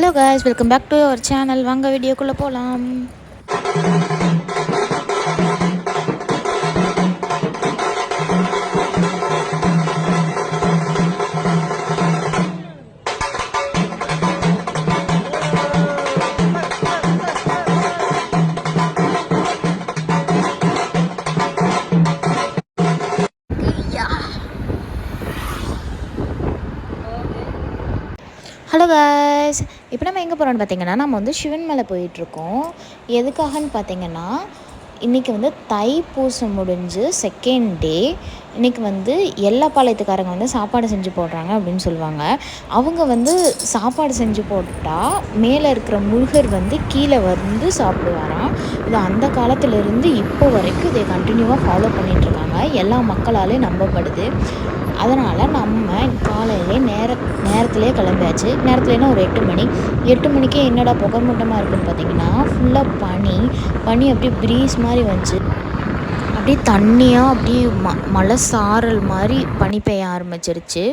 Hello guys, welcome back to our channel. வாங்க வீடியோக்குள்ளே போகலாம். ஹலோ guys, இப்போ நம்ம எங்கே போகிறோம்னு பார்த்தீங்கன்னா நம்ம வந்து சிவன் மலை போயிட்டுருக்கோம். எதுக்காகன்னு பார்த்தீங்கன்னா இன்றைக்கி வந்து தைப்பூசம் முடிஞ்சு செகண்ட் டே. இன்றைக்கி வந்து எல்லா பாளையத்துக்காரங்க வந்து சாப்பாடு செஞ்சு போடுறாங்க அப்படின்னு சொல்லுவாங்க. அவங்க வந்து சாப்பாடு செஞ்சு போட்டால் மேலே இருக்கிற முருகர் வந்து கீழே வந்து சாப்பிடுவாராம். இது அந்த காலத்துலேருந்து இப்போ வரைக்கும் இதை கண்டினியூவாக ஃபாலோ பண்ணிகிட்ருக்காங்க. எல்லா மக்களாலேயும் நம்பப்படுது. அதனால் நம்ம காலையிலே நேரத்துலேயே கிளம்பியாச்சு. நேரத்துலேனா ஒரு 8 மணிக்கே என்னடா புகைமூட்டமாக இருக்குதுன்னு பார்த்தீங்கன்னா ஃபுல்லாக பனி அப்படியே ப்ரீஸ் மாதிரி வந்துச்சு. அப்படியே தண்ணியாக அப்படியே மழை சாரல் மாதிரி பனி பெய்ய ஆரம்பிச்சிருச்சு.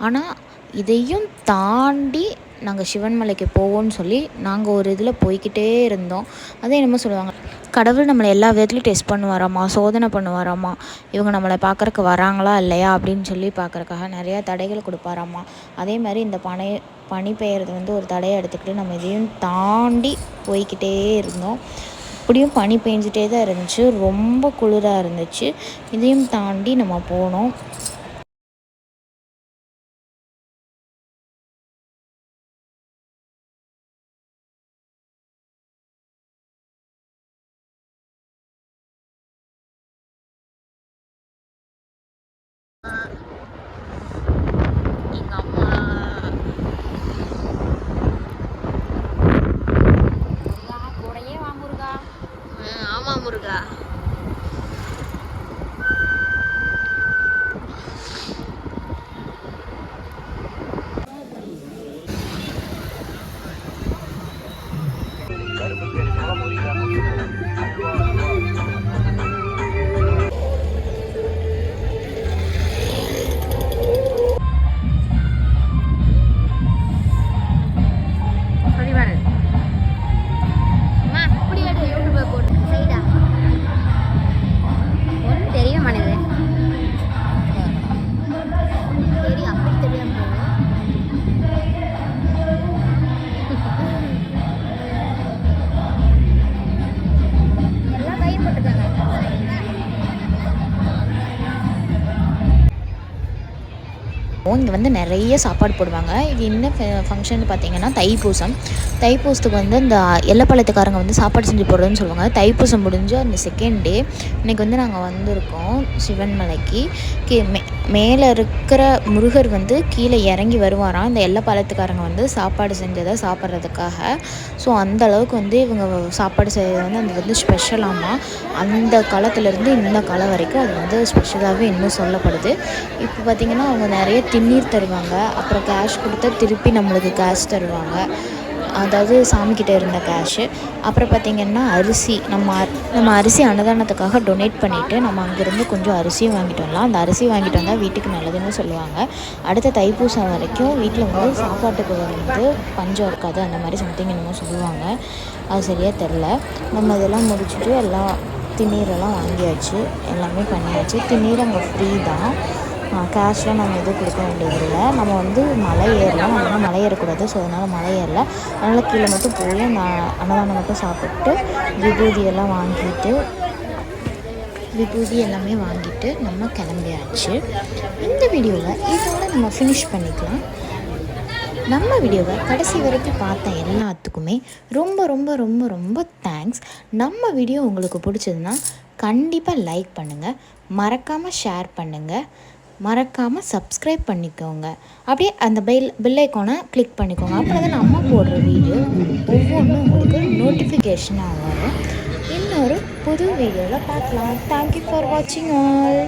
ஆனால் இதையும் தாண்டி நாங்கள் சிவன்மலைக்கு போவோம்னு சொல்லி நாங்கள் ஒரு இதில் போய்கிட்டே இருந்தோம். அதே என்னமோ சொல்லுவாங்க, கடவுள் நம்மளை எல்லா விதத்துலையும் டெஸ்ட் பண்ணுவாராம்மா, சோதனை பண்ணுவாராம்மா, இவங்க நம்மளை பார்க்குறக்கு வராங்களா இல்லையா அப்படின்னு சொல்லி பார்க்குறக்காக நிறையா தடைகள் கொடுப்பாராம்மா. அதே மாதிரி இந்த பனி பெய்யறது வந்து ஒரு தடையை எடுத்துக்கிட்டு நம்ம இதையும் தாண்டி போய்கிட்டே இருந்தோம். அப்படியும் பனி பெஞ்சிட்டே தான் இருந்துச்சு, ரொம்ப குளிராக இருந்துச்சு. இதையும் தாண்டி நம்ம போனோம். எங்கள் அம்மா கூடையே வா முருகா. ஆமாம் முருகா. இங்கே வந்து நிறைய சாப்பாடு போடுவாங்க. இது என்ன ஃபங்க்ஷன் பார்த்தீங்கன்னா தைப்பூசத்துக்கு வந்து இந்த எல்லப்பாளையத்துக்காரங்க வந்து சாப்பாடு செஞ்சு போடுறதுன்னு சொல்லுவாங்க. தைப்பூசம் முடிஞ்சு அந்த செகண்ட் டே இன்றைக்கி வந்து நாங்கள் வந்திருக்கோம் சிவன்மலைக்கு. மேலே இருக்கிற முருகர் வந்து கீழே இறங்கி வருவாராம் இந்த எல்லப்பாளையத்துக்காரங்க வந்து சாப்பாடு செஞ்சதை சாப்பிட்றதுக்காக. ஸோ அந்த அளவுக்கு வந்து இவங்க சாப்பாடு செய்கிறது வந்து அது வந்து ஸ்பெஷலாமா. அந்த காலத்துலேருந்து இந்த காலம் வரைக்கும் அது வந்து ஸ்பெஷலாகவே இன்னும் சொல்லப்படுது. இப்போ பார்த்திங்கன்னா அவங்க நிறைய திண்ணீர் தருவாங்க, அப்புறம் கேஷ் கொடுத்தா திருப்பி நம்மளுக்கு கேஷ் தருவாங்க, அதாவது சாமிக்கிட்ட இருந்த கேஷு. அப்புறம் பார்த்திங்கன்னா அரிசி, நம்ம அரிசி அன்னதானத்துக்காக டொனேட் பண்ணிவிட்டு நம்ம அங்கேருந்து கொஞ்சம் அரிசியும் வாங்கிட்டு வரலாம். அந்த அரிசி வாங்கிட்டு வந்தால் வீட்டுக்கு நல்லதுன்னு சொல்லுவாங்க. அடுத்த தைப்பூசம் வரைக்கும் வீட்டில் வந்து சாப்பாட்டுக்கு வந்து பஞ்சம் இருக்காது, அந்த மாதிரி சம்திங் என்னமோ சொல்லுவாங்க. அது சரியாக தெரில. நம்ம இதெல்லாம் முடிச்சுட்டு எல்லாம் திண்ணீரெல்லாம் வாங்கியாச்சு, எல்லாமே பண்ணியாச்சு. திண்ணீர் அங்கே ஃப்ரீ தான், கேஷ்லாம் நம்ம எதுவும் கொடுக்க வேண்டியதில்லை. நம்ம வந்து மலை ஏறலாம், அதனால் மலை ஏறக்கூடாது. ஸோ அதனால் மலை ஏறல, அதனால் கீழே மட்டும் போய் அன்னதானம் மட்டும் சாப்பிட்டு விபூதி எல்லாமே வாங்கிட்டு நம்ம கிளம்பியாச்சு. இந்த வீடியோவை இதோட நம்ம ஃபினிஷ் பண்ணிக்கலாம். நம்ம வீடியோவை கடைசி வரைக்கும் பார்த்த எல்லாத்துக்குமே ரொம்ப ரொம்ப ரொம்ப ரொம்ப தேங்க்ஸ். நம்ம வீடியோ உங்களுக்கு பிடிச்சதுன்னா கண்டிப்பாக லைக் பண்ணுங்கள், மறக்காமல் ஷேர் பண்ணுங்கள், மறக்காமல் சப்ஸ்கிரைப் பண்ணிக்கோங்க. அப்படியே அந்த பெல் ஐக்கானை கிளிக் பண்ணிக்கோங்க. அப்புறம் தான் நம்ம போடுற வீடியோ ஒவ்வொன்றும் உங்களுக்கு நோட்டிஃபிகேஷனாக வரும். இன்னொரு புது வீடியோவில் பார்க்கலாம். தேங்க்யூ ஃபார் வாட்சிங் ஆல்.